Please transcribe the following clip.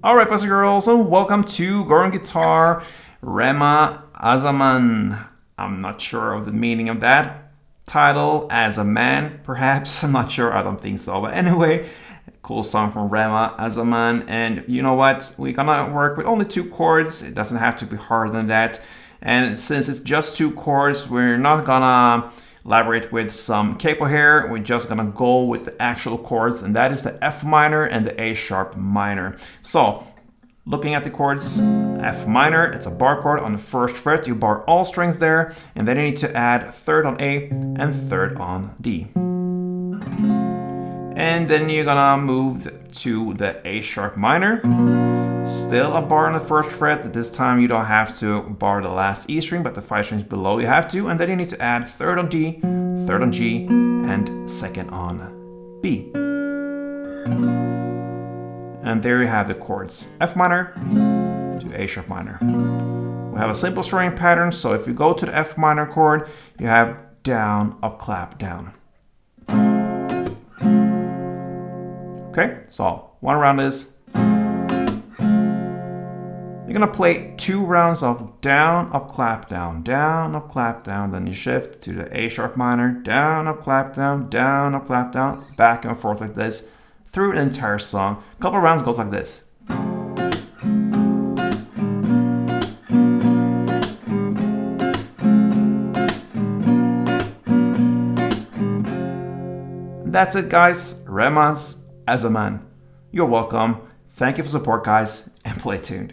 Alright, boys and girls, and welcome to Goran Guitar, Rema, AZAMAN. I'm not sure of the meaning of that. Title, As a Man, perhaps. I'm not sure, I don't think so. But anyway, cool song from Rema, AZAMAN. And you know what? We're gonna work with only 2 chords. It doesn't have to be harder than that. And since it's just 2 chords, we're not gonna elaborate with some capo here. We're just gonna go with the actual chords, and that is the F minor and the A sharp minor. So, looking at the chords, F minor, it's a bar chord on the 1st fret. You bar all strings there, and then you need to add 3rd on A and 3rd on D. And then you're gonna move to the A sharp minor. Still a bar on the 1st fret. This time you don't have to bar the last E string, but the 5 strings below you have to. And then you need to add 3rd on D, 3rd on G, and 2nd on B. And there you have the chords, F minor to A sharp minor. We have a simple strumming pattern, so if you go to the F minor chord, you have down, up, clap, down. Okay, so 1 round is, you're gonna play 2 rounds of down, up, clap, down, down, up, clap, down. Then you shift to the A sharp minor, down, up, clap, down, back and forth like this through the entire song. A couple of rounds goes like this. That's it, guys. Rema's AZAMAN. You're welcome. Thank you for support, guys, and play tuned.